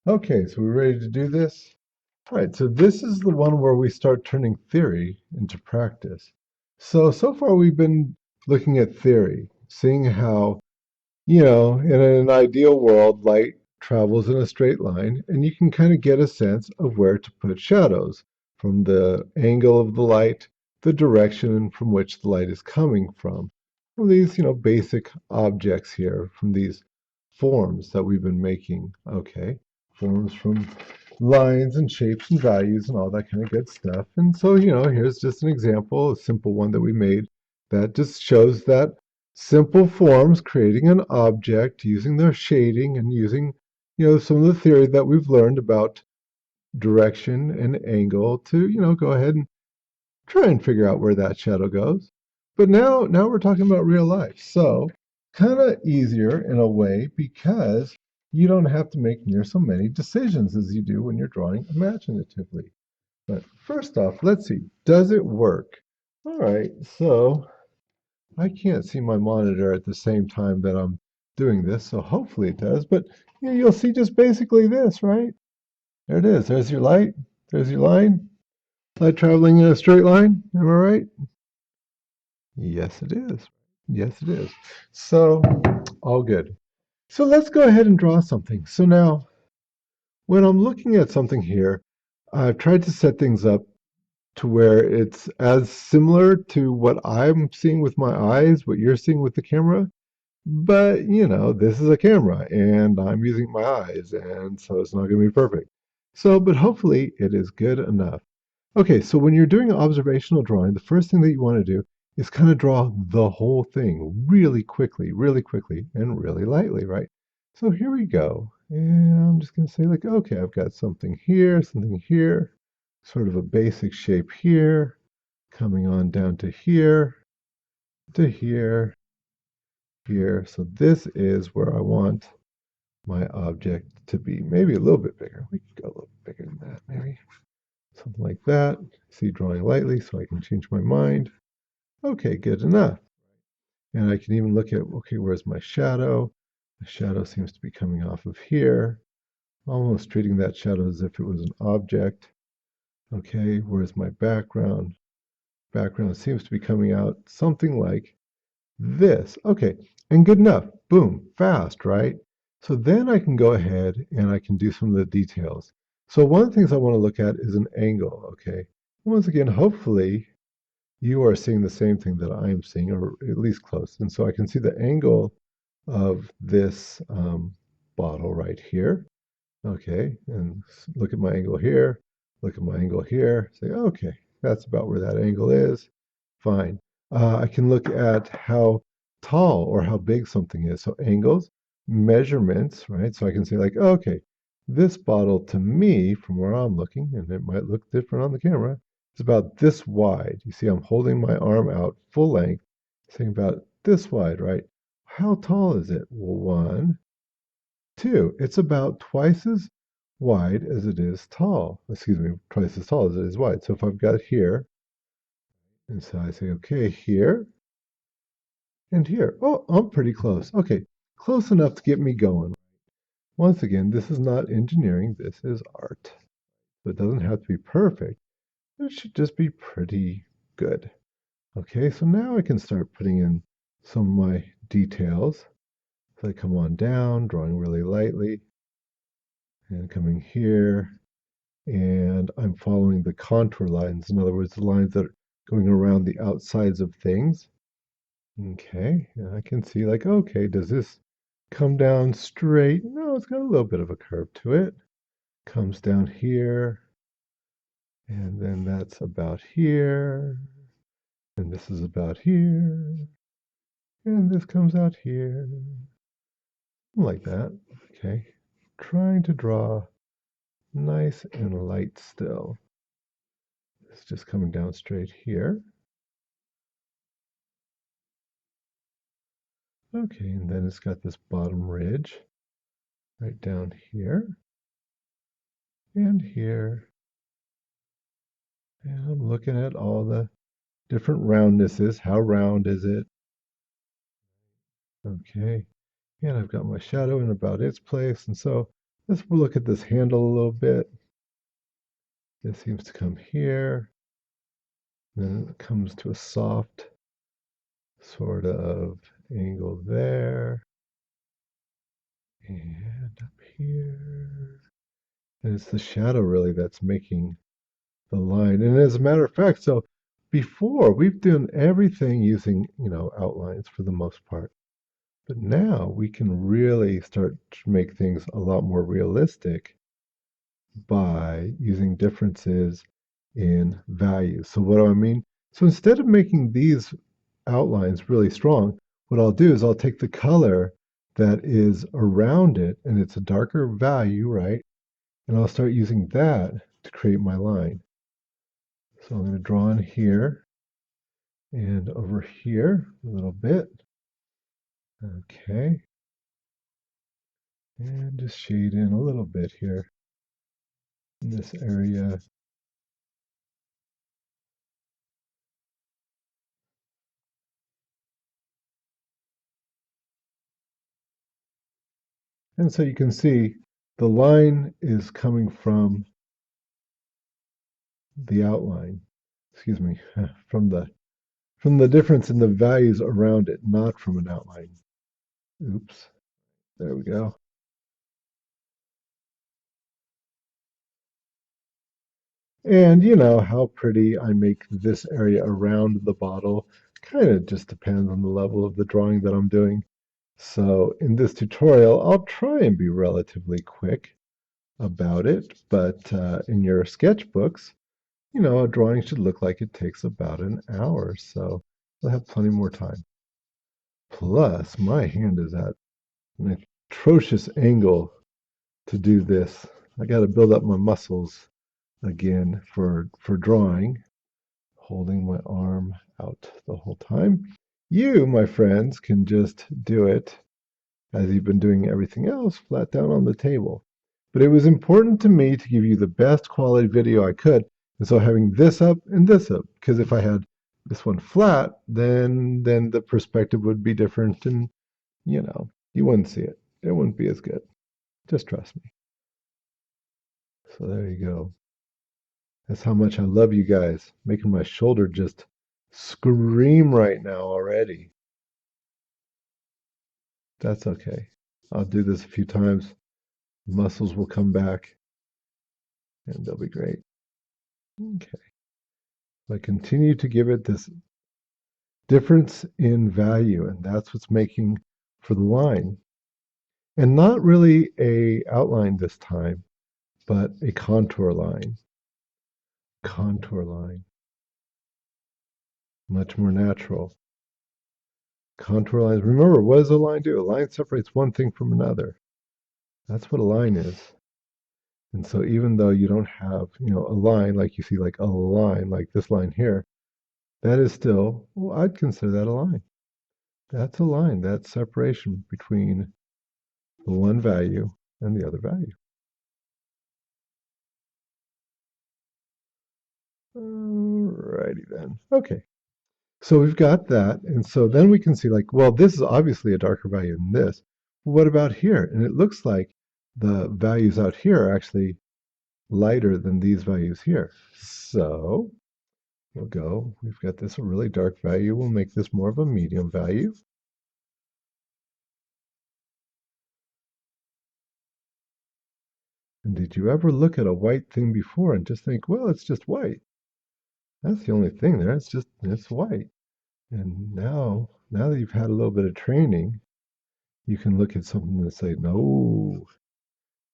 Okay, so we're ready to do this? All right, so this is the one where we start turning theory into practice. So far we've been looking at theory, seeing how, in an ideal world, light travels in a straight line, and you can kind of get a sense of where to put shadows from the angle of the light, the direction from which the light is coming from these, basic objects here, from these forms that we've been making. Okay, forms from lines and shapes and values and all that kind of good stuff. And so, here's just an example, a simple one that we made that just shows that simple forms creating an object using their shading and using, some of the theory that we've learned about direction and angle to, go ahead and try and figure out where that shadow goes. But now we're talking about real life. So kind of easier in a way because you don't have to make near so many decisions as you do when you're drawing imaginatively. But first off, let's see, does it work? All right, so I can't see my monitor at the same time that I'm doing this, so hopefully it does. But you'll see just basically this, right? There it is. There's your light. There's your line. Light traveling in a straight line. Am I right? Yes, it is. Yes, it is. So, all good. So let's go ahead and draw something. So now, when I'm looking at something here, I've tried to set things up to where it's as similar to what I'm seeing with my eyes, what you're seeing with the camera. But, this is a camera and I'm using my eyes, and so it's not going to be perfect. So, but hopefully it is good enough. Okay, so when you're doing observational drawing, the first thing that you want to do is kind of draw the whole thing really quickly, and really lightly, right? So here we go. And I'm just going to say, like, okay, I've got something here, sort of a basic shape here, coming on down to here, here. So this is where I want my object to be. Maybe a little bit bigger. We could go a little bit bigger than that, maybe. Something like that. See, drawing lightly so I can change my mind. Okay, good enough. And I can even look at, okay, where's my shadow? The shadow seems to be coming off of here. Almost treating that shadow as if it was an object. Okay, where's my background? Background seems to be coming out something like this. Okay, and good enough. Boom, fast, right? So then I can go ahead and I can do some of the details. So one of the things I want to look at is an angle, okay? Once again, hopefully you are seeing the same thing that I am seeing, or at least close. And so I can see the angle of this bottle right here. Okay, and look at my angle here, look at my angle here, say, okay, that's about where that angle is. Fine. I can look at how tall or how big something is. So angles, measurements, right? So I can say like, okay, this bottle to me, from where I'm looking, and it might look different on the camera, is about this wide. You see, I'm holding my arm out full length, saying about this wide, right? How tall is it? Well, one, two. It's about twice as wide as it is tall. Excuse me, twice as tall as it is wide. So if I've got here, and so I say, okay, here and here. Oh, I'm pretty close. Okay, close enough to get me going. Once again, this is not engineering, this is art. So it doesn't have to be perfect. It should just be pretty good. Okay, so now I can start putting in some of my details. So I come on down, drawing really lightly, and coming here, and I'm following the contour lines. In other words, the lines that are going around the outsides of things. Okay, and I can see like, okay, does this come down straight? No, it's got a little bit of a curve to it. Comes down here, and then that's about here, and this is about here, and this comes out here, like that. Okay, trying to draw nice and light still. It's just coming down straight here. Okay, and then it's got this bottom ridge right down here and here. And I'm looking at all the different roundnesses. How round is it? Okay, and I've got my shadow in about its place. And so Let's look at this handle a little bit. This seems to come here. Then it comes to a soft sort of angle there. And up here. And it's the shadow really that's making the line. And as a matter of fact, so before we've done everything using, outlines for the most part. But now we can really start to make things a lot more realistic by using differences in values. So what do I mean? So instead of making these outlines really strong, what I'll do is I'll take the color that is around it and it's a darker value, right? And I'll start using that to create my line. So I'm going to draw in here and over here a little bit. Okay. And just shade in a little bit here in this area. And so you can see the line is coming from the outline, excuse me, from the difference in the values around it, not from an outline. Oops, there we go. And you know how pretty I make this area around the bottle kind of just depends on the level of the drawing that I'm doing. So in this tutorial, I'll try and be relatively quick about it, but in your sketchbooks, a drawing should look like it takes about an hour, so you'll have plenty more time. Plus, my hand is at an atrocious angle to do this. I got to build up my muscles again for drawing, holding my arm out the whole time. You, my friends, can just do it as you've been doing everything else, flat down on the table. But it was important to me to give you the best quality video I could. And so having this up and this up, because if I had this one flat, then the perspective would be different and you wouldn't see it. It wouldn't be as good. Just trust me. So there you go. That's how much I love you guys. Making my shoulder just scream right now already. That's okay. I'll do this a few times. Muscles will come back and they'll be great. Okay. I continue to give it this difference in value, and that's what's making for the line. And not really a outline this time, but a contour line. Contour line. Much more natural. Contour lines. Remember, what does a line do? A line separates one thing from another. That's what a line is. And so even though you don't have, a line like you see like a line like this line here, that is still, well, I'd consider that a line. That's a line. That's separation between the one value and the other value. Alrighty then. Okay. So we've got that. And so then we can see like, well, this is obviously a darker value than this. But what about here? And it looks like the values out here are actually lighter than these values here. So we've got this a really dark value. We'll make this more of a medium value. And did you ever look at a white thing before and just think, well, it's just white? That's the only thing there. It's white. And now that you've had a little bit of training, you can look at something and say, no,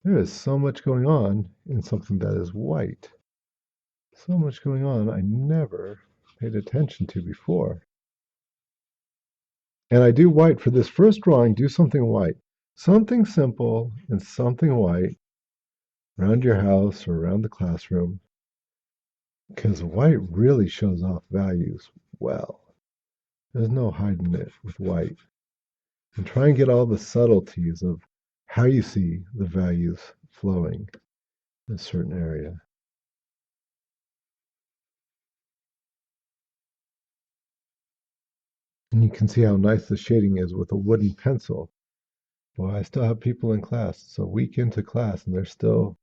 there is so much going on in something that is white. So much going on I never paid attention to before. And I do white for this first drawing, do something white. Something simple and something white around your house or around the classroom. Because white really shows off values well. There's no hiding it with white. And try and get all the subtleties of how you see the values flowing in a certain area. And you can see how nice the shading is with a wooden pencil. Boy, I still have people in class. It's a week into class, and they're still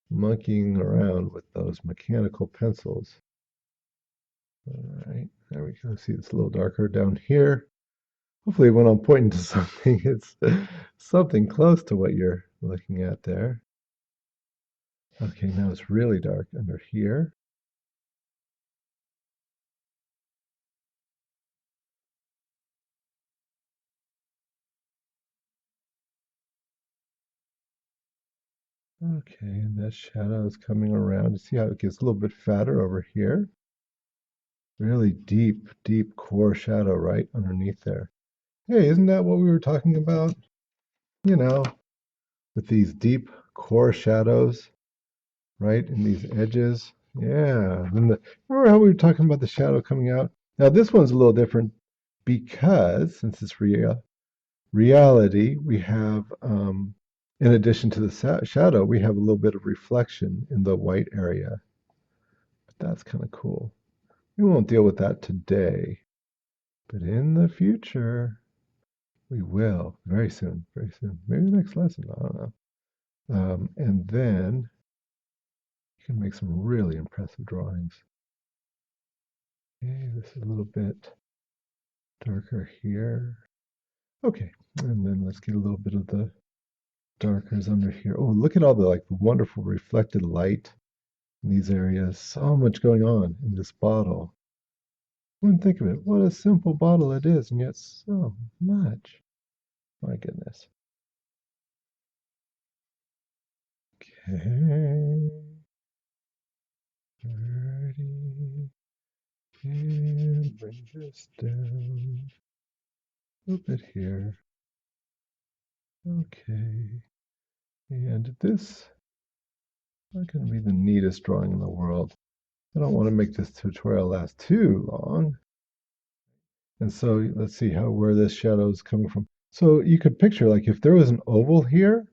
monkeying around with those mechanical pencils. All right, there we go. See, it's a little darker down here. Hopefully, when I'm pointing to something, it's something close to what you're looking at there. Okay, now it's really dark under here. Okay, and that shadow is coming around. You see how it gets a little bit fatter over here? Really deep, deep core shadow right underneath there. Hey, isn't that what we were talking about? You know, with these deep core shadows, right, in these edges. Yeah. Remember how we were talking about the shadow coming out? Now this one's a little different because since it's reality, we have, in addition to the shadow, we have a little bit of reflection in the white area. But that's kind of cool. We won't deal with that today, but in the future, we will very soon, very soon. Maybe next lesson. I don't know. And then you can make some really impressive drawings. Okay, this is a little bit darker here. Okay, and then let's get a little bit of the darkers under here. Oh, look at all the like wonderful reflected light in these areas. So much going on in this bottle. Wouldn't think of it. What a simple bottle it is, and yet so much. My goodness. Okay. 30. And bring this down a little bit here. Okay. And this is not going to be the neatest drawing in the world. I don't want to make this tutorial last too long. And so let's see where this shadow is coming from. So you could picture like if there was an oval here,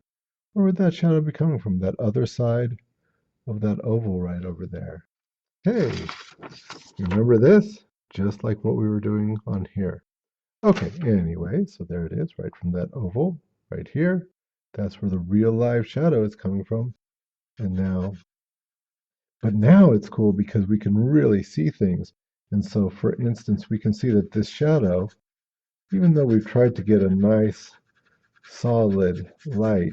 where would that shadow be coming from? That other side of that oval right over there. Hey, remember this? Just like what we were doing on here. Okay, anyway, so there it is, right from that oval, right here. That's where the real live shadow is coming from. And now it's cool because we can really see things. And so, for instance, we can see that this shadow, even though we've tried to get a nice solid light,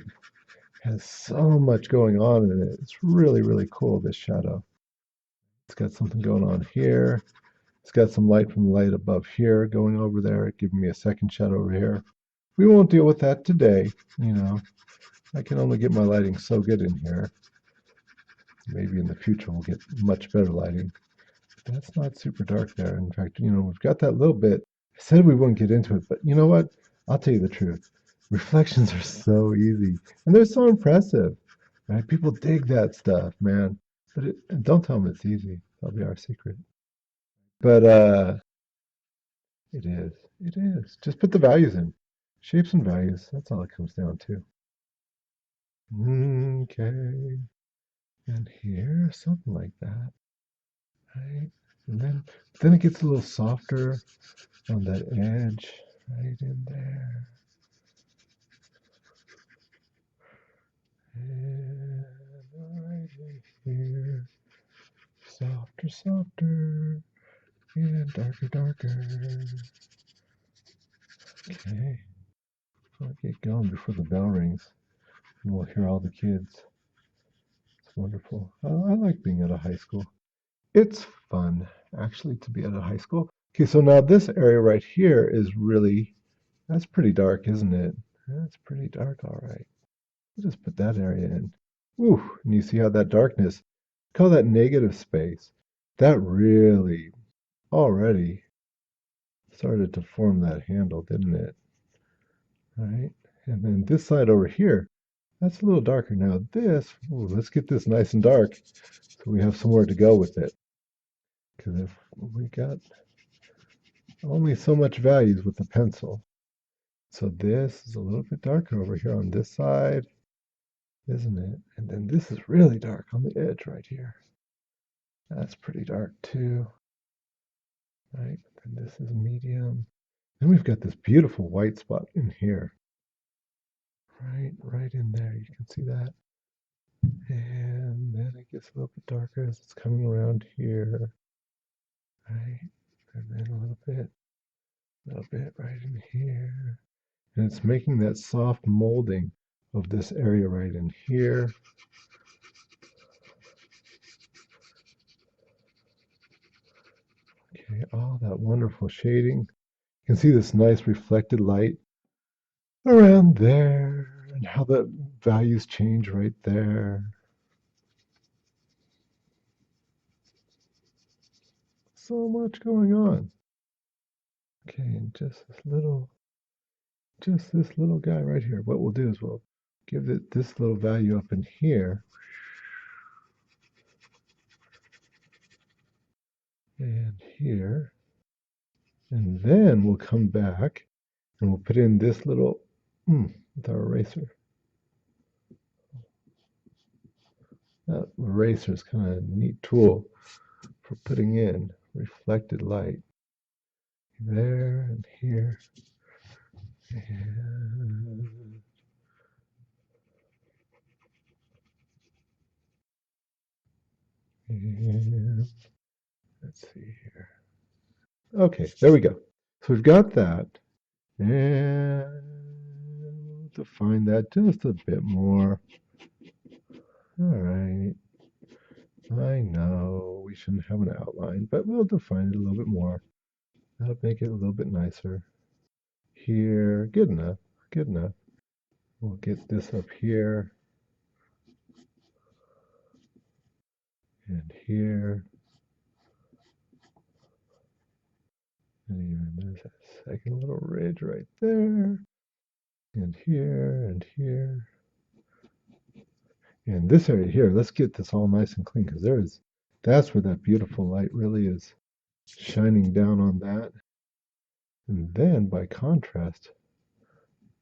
has so much going on in it. It's really, really cool, this shadow. It's got something going on here. It's got some light from the light above here going over there, giving me a second shadow over here. We won't deal with that today. You know, I can only get my lighting so good in here. Maybe in the future we'll get much better lighting. That's not super dark there. In fact, we've got that little bit. I said we wouldn't get into it, but you know what? I'll tell you the truth. Reflections are so easy and they're so impressive, right? People dig that stuff, man. But don't tell them it's easy. That'll be our secret. But it is. It is. Just put the values in. Shapes and values. That's all it comes down to. Okay. And here, something like that. Right? And then it gets a little softer on that edge. Right in there. And right in here. Softer, softer. And darker, darker. Okay. I'll get going before the bell rings. And we'll hear all the kids. It's wonderful. I like being at a high school. It's fun, actually, to be at a high school. Okay, so now this area right here is that's pretty dark, isn't it? That's pretty dark, all right. We'll just put that area in. Ooh, and you see how that darkness, call that negative space. That really already started to form that handle, didn't it? Right? And then this side over here, that's a little darker. Now this, ooh, let's get this nice and dark so we have somewhere to go with it. Because if we got only so much values with the pencil. So this is a little bit darker over here on this side, isn't it? And then this is really dark on the edge right here. That's pretty dark too, right? And this is medium. Then we've got this beautiful white spot in here. right in there. You can see that. And then it gets a little bit darker as it's coming around here. Right? And then a little bit right in here. And it's making that soft molding of this area right in here. Okay, all that wonderful shading. You can see this nice reflected light around there and how the values change right there. So much going on. Okay, and just this little guy right here. What we'll do is we'll give it this little value up in here. And here. And then we'll come back and we'll put in this little with our eraser. That eraser is kind of a neat tool for putting in reflected light there and here. And let's see here. Okay, there we go. So we've got that. And we'll define that just a bit more. All right. I know we shouldn't have an outline, but we'll define it a little bit more. That'll make it a little bit nicer. Here, good enough, good enough. We'll get this up here. And here. And even there's a second little ridge right there. And here, and here. And this area here, let's get this all nice and clean because that's where that beautiful light really is shining down on that. And then by contrast,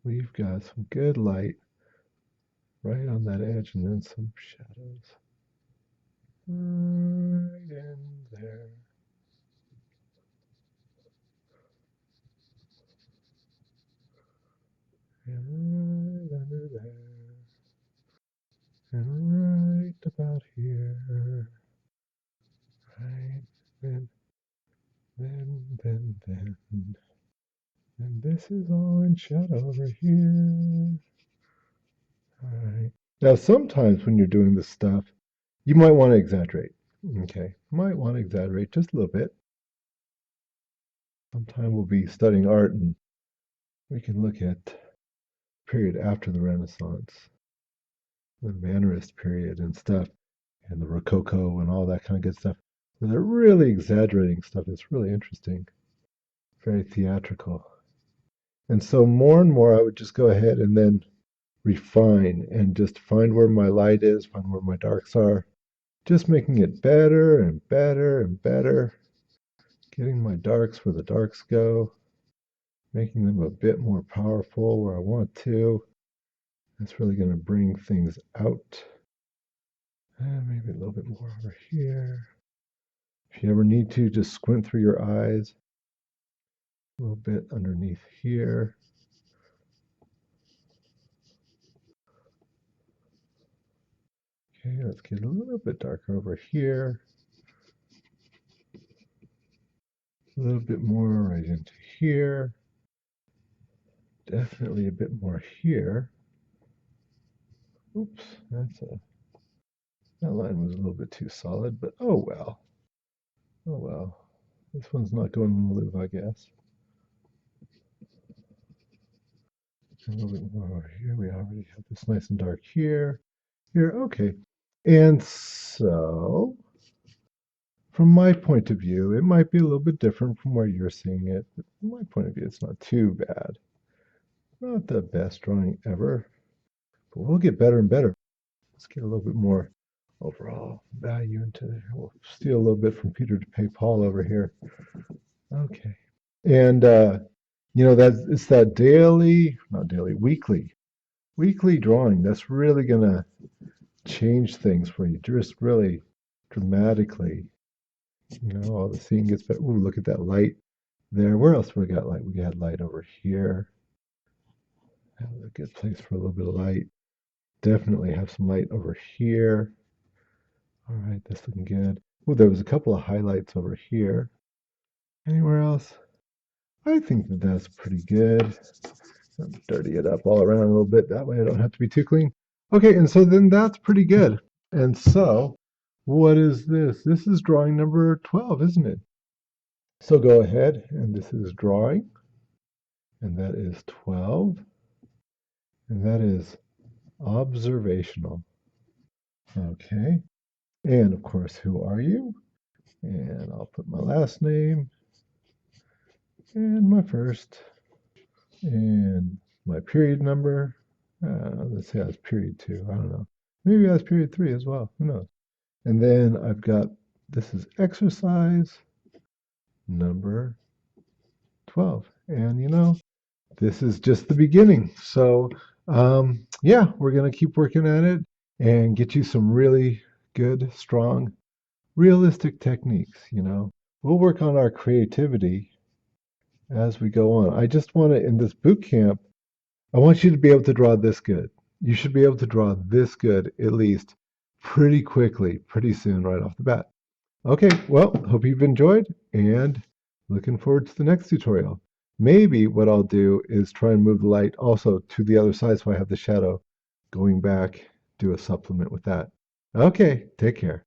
we've got some good light right on that edge and then some shadows right in there. And right under there. And right about here. Right, then. And this is all in shadow over here. All right. Now, sometimes when you're doing this stuff, you might want to exaggerate. Okay, might want to exaggerate just a little bit. Sometime we'll be studying art and we can look at period after the Renaissance, the Mannerist period and stuff, and the Rococo and all that kind of good stuff. Where they're really exaggerating stuff. It's really interesting, very theatrical. And so more and more, I would just go ahead and then refine and just find where my light is, find where my darks are, just making it better and better and better, getting my darks where the darks go, making them a bit more powerful where I want to. That's really going to bring things out. And maybe a little bit more over here. If you ever need to, just squint through your eyes. A little bit underneath here. Okay, let's get a little bit darker over here. A little bit more right into here. Definitely a bit more here. Oops, that line was a little bit too solid, but oh well. Oh well. This one's not going in the loop, I guess. A little bit more over here. We already have this nice and dark here. Here, okay. And so, from my point of view, it might be a little bit different from where you're seeing it. But from my point of view, it's not too bad. Not the best drawing ever, but we'll get better and better. Let's get a little bit more overall value into it. We'll steal a little bit from Peter to pay Paul over here. Okay. And, it's that weekly drawing that's really going to change things for you, just really dramatically. All the seeing gets better. Ooh, look at that light there. Where else we got light? We got light over here. That was a good place for a little bit of light. Definitely have some light over here. All right, that's looking good. Oh, there was a couple of highlights over here. Anywhere else? I think that that's pretty good. Dirty it up all around a little bit. That way I don't have to be too clean. Okay, and so then that's pretty good. And so, what is this? This is drawing number 12, isn't it? So go ahead, and this is drawing, and that is 12, and that is observational. Okay, and of course, who are you? And I'll put my last name, and my first, and my period number. Let's say that's period 2. I don't know. Maybe that's period 3 as well. Who knows? And then I've got, this is exercise number 12. And this is just the beginning. So, yeah, we're going to keep working at it and get you some really good, strong, realistic techniques. We'll work on our creativity as we go on. I just want to, in this boot camp, I want you to be able to draw this good. You should be able to draw this good at least pretty quickly, pretty soon, right off the bat. Okay, well, hope you've enjoyed and looking forward to the next tutorial. Maybe what I'll do is try and move the light also to the other side so I have the shadow going back, do a supplement with that. Okay, take care.